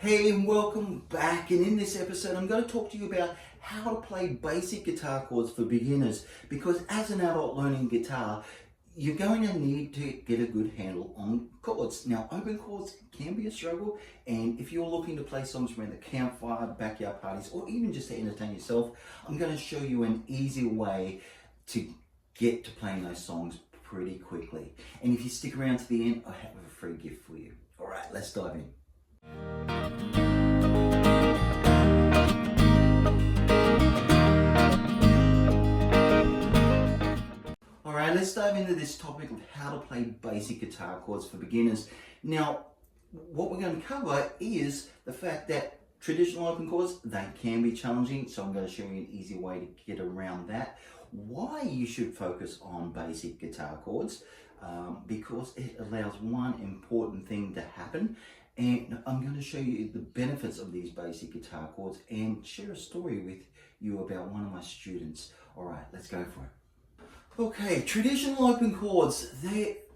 Hey, and welcome back. And in this episode, I'm going to talk to you about how to play basic guitar chords for beginners. Because as an adult learning guitar, you're going to need to get a good handle on chords. Now, open chords can be a struggle. And if you're looking to play songs around the campfire, backyard parties, or even just to entertain yourself, I'm going to show you an easy way to get to playing those songs pretty quickly. And if you stick around to the end, I have a free gift for you. All right, let's dive in. Alright, let's dive into this topic of how to play basic guitar chords for beginners. Now, what we're going to cover is the fact that traditional open chords, they can be challenging, so I'm going to show you an easy way to get around that. Why you should focus on basic guitar chords, because it allows one important thing to happen. And I'm going to show you the benefits of these basic guitar chords and share a story with you about one of my students. All right, let's go for it. Okay, traditional open chords,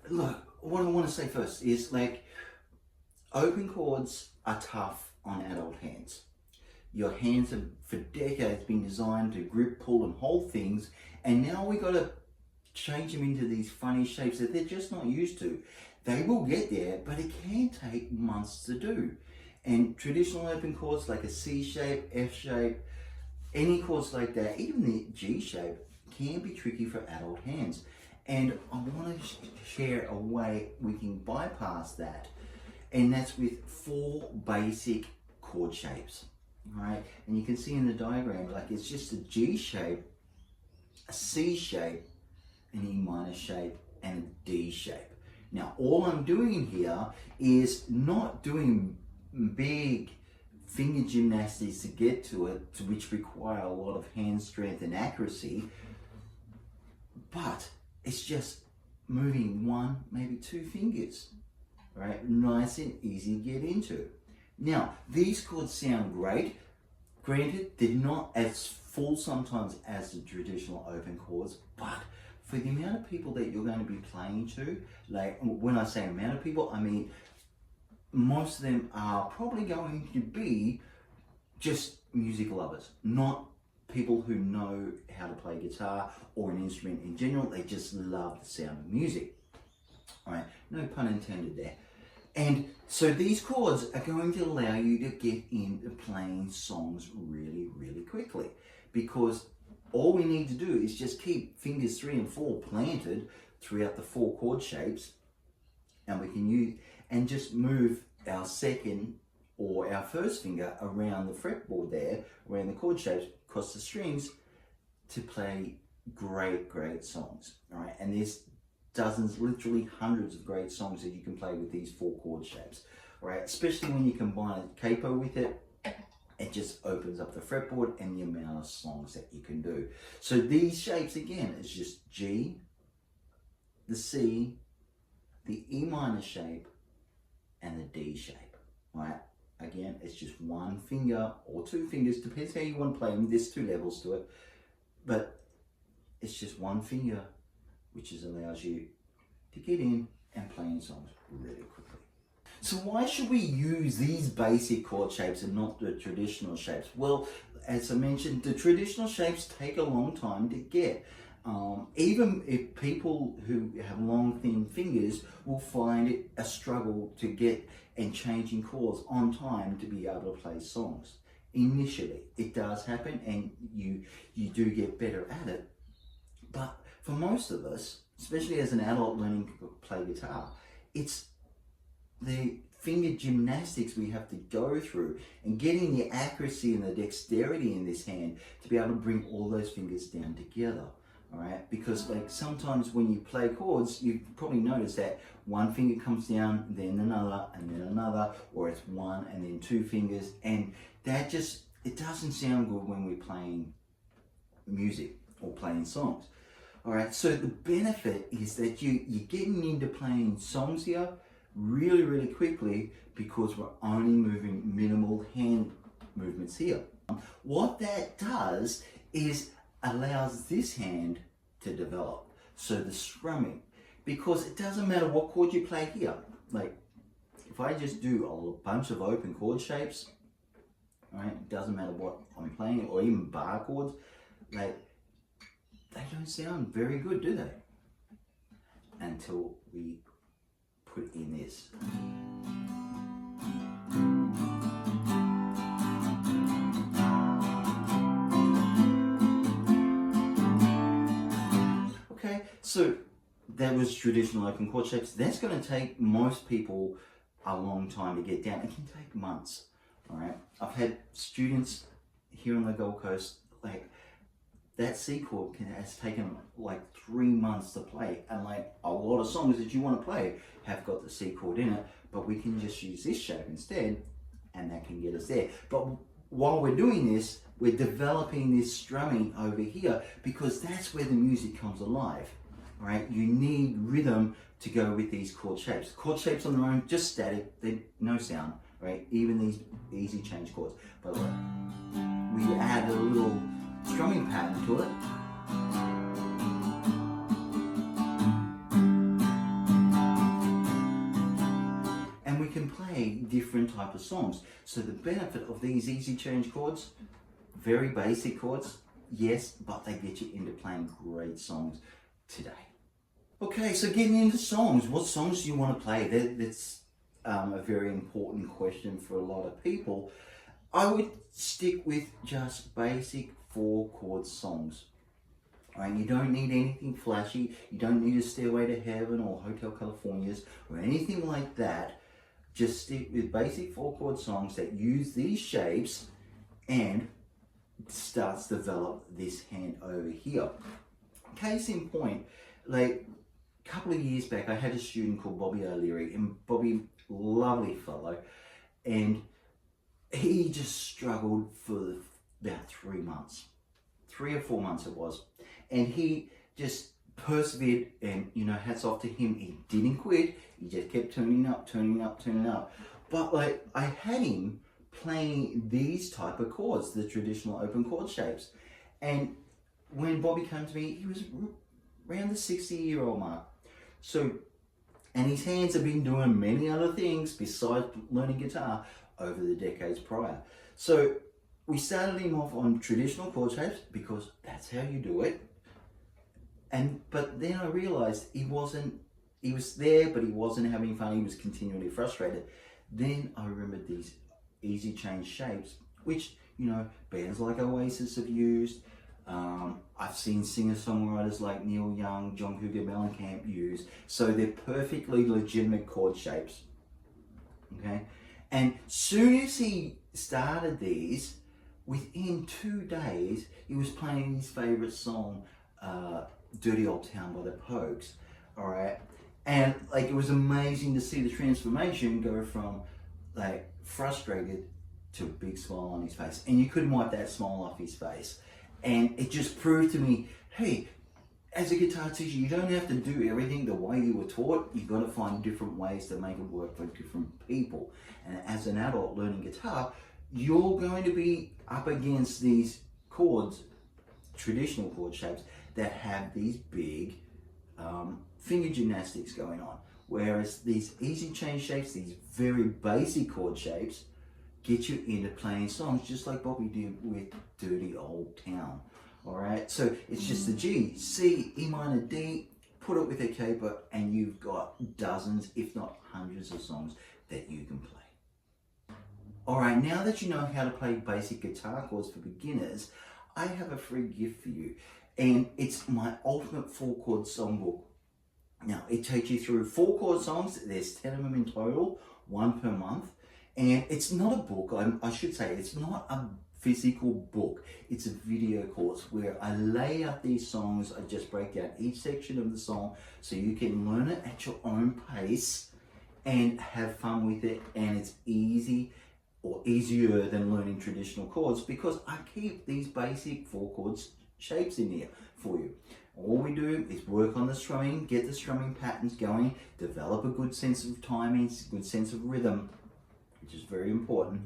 look, what I want to say first is open chords are tough on adult hands. Your hands have for decades been designed to grip, pull and hold things, and now we got to change them into these funny shapes that they're just not used to. They will get there, but it can take months to do. And traditional open chords like a C shape, F shape, any chords like that, even the G shape, can be tricky for adult hands. And I want to share a way we can bypass that. And that's with 4 basic chord shapes. All right, and you can see in the diagram, it's just a G shape, a C shape, an E minor shape, and a D shape. Now, all I'm doing here is not doing big finger gymnastics to get to it, which require a lot of hand strength and accuracy, but it's just moving 1, maybe 2 fingers, right? Nice and easy to get into. Now, these chords sound great. Granted, they're not as full sometimes as the traditional open chords, but for the amount of people that you're going to be playing to, when I say amount of people, I mean most of them are probably going to be just music lovers, not people who know how to play guitar or an instrument in general. They just love the sound of music. All right, no pun intended there. And so these chords are going to allow you to get into playing songs really, really quickly, because all we need to do is just keep fingers 3 and 4 planted throughout the 4 chord shapes, and we can use and just move our second or our first finger around the fretboard there, around the chord shapes, across the strings, to play great songs. All right, and there's dozens, literally hundreds of great songs that you can play with these 4 chord shapes. All right, especially when you combine a capo with it. It just opens up the fretboard and the amount of songs that you can do. So these shapes, again, is just G, the C, the E minor shape, and the D shape, right? Again, it's just 1 finger or 2 fingers, depends how you want to play them. There's 2 levels to it, but it's just 1 finger, which allows you to get in and playing songs really quickly. So why should we use these basic chord shapes and not the traditional shapes? Well, as I mentioned, the traditional shapes take a long time to get. Even if people who have long, thin fingers will find it a struggle to get and changing chords on time to be able to play songs. Initially, it does happen and you do get better at it. But for most of us, especially as an adult learning to play guitar, it's the finger gymnastics we have to go through and getting the accuracy and the dexterity in this hand to be able to bring all those fingers down together. All right, because sometimes when you play chords, you probably notice that 1 finger comes down, then another, and then another, or it's 1 and then 2 fingers, and that it doesn't sound good when we're playing music or playing songs. All right, so the benefit is that you're getting into playing songs here really quickly, because we're only moving minimal hand movements here. What that does is allows this hand to develop, so the strumming, because it doesn't matter what chord you play here. if I just do a bunch of open chord shapes, right, it doesn't matter what I'm playing, or even bar chords, they don't sound very good, do they? Until we put in this. Okay, so that was traditional open chord shapes. That's going to take most people a long time to get down. It can take months. All right, I've had students here on the Gold Coast, like that C chord has taken like 3 months to play, and like a lot of songs that you want to play have got the C chord in it, but we can just use this shape instead, and that can get us there. But while we're doing this, we're developing this strumming over here, because that's where the music comes alive. All right, you need rhythm to go with these chord shapes. Chord shapes on their own, just static, they no sound, right? Even these easy change chords. But look, we add a little strumming pattern to it. And we can play different type of songs. So the benefit of these easy change chords, very basic chords, yes, but they get you into playing great songs today. Okay, so getting into songs, what songs do you want to play? That's a very important question for a lot of people. I would stick with just basic 4-chord songs. Right? You don't need anything flashy. You don't need a Stairway to Heaven or Hotel California's or anything like that. Just stick with basic 4-chord songs that use these shapes and starts to develop this hand over here. Case in point, like a couple of years back, I had a student called Bobby O'Leary, and Bobby, lovely fellow, and he just struggled for about 3 months, 3 or 4 months it was, and he just persevered, and you know, hats off to him. He didn't quit. He just kept turning up. But like, I had him playing these type of chords, the traditional open chord shapes, and when Bobby came to me, he was around the 60-year-old mark. So, and his hands have been doing many other things besides learning guitar over the decades prior. So we started him off on traditional chord shapes because that's how you do it. But then I realized he was there, but he wasn't having fun. He was continually frustrated. Then I remembered these easy change shapes, which, you know, bands like Oasis have used. I've seen singer-songwriters like Neil Young, John Cougar Mellencamp use. So they're perfectly legitimate chord shapes. Okay? And soon as he started these, within 2 days, he was playing his favorite song, Dirty Old Town by the Pogues. All right? And like, it was amazing to see the transformation go from like frustrated to a big smile on his face. And you couldn't wipe that smile off his face. And it just proved to me, hey, as a guitar teacher, you don't have to do everything the way you were taught. You've got to find different ways to make it work for different people. And as an adult learning guitar, you're going to be up against these chords, traditional chord shapes, that have these big finger gymnastics going on. Whereas these easy change shapes, these very basic chord shapes, get you into playing songs just like Bobby did with Dirty Old Town. All right, so it's just the G, C, E minor, D, put it with a capo, and you've got dozens, if not hundreds of songs that you can play. All right, now that you know how to play basic guitar chords for beginners, I have a free gift for you, and it's my ultimate 4-chord songbook. Now, it takes you through 4-chord songs. There's 10 of them in total, 1 per month. And it's not a book, I should say, it's not a physical book. It's a video course where I lay out these songs. I just break down each section of the song so you can learn it at your own pace and have fun with it. And it's easy, or easier than learning traditional chords, because I keep these basic 4-chord shapes in here for you. All we do is work on the strumming, get the strumming patterns going, develop a good sense of timing, good sense of rhythm, which is very important.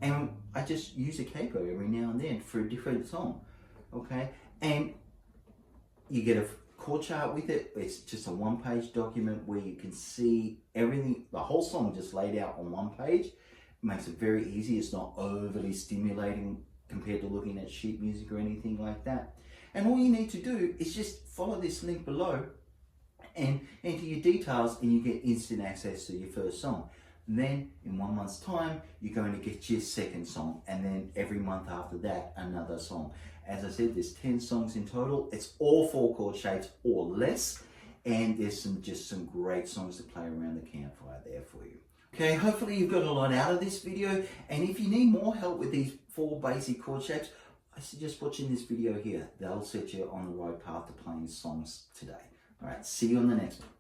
And I just use a capo every now and then for a different song, okay? And you get a chord chart with it. It's just a one-page document where you can see everything, the whole song just laid out on one page. It makes it very easy. It's not overly stimulating compared to looking at sheet music or anything like that. And all you need to do is just follow this link below and enter your details, and you get instant access to your first song. Then in 1 month's time, you're going to get your second song, and then every month after that, another song. As I said, there's 10 songs in total. It's all 4 chord shapes or less, and there's just some great songs to play around the campfire there for you. Okay, hopefully you've got a lot out of this video, and if you need more help with these 4 basic chord shapes, I suggest watching this video here. That'll set you on the right path to playing songs today. All right, see you on the next one.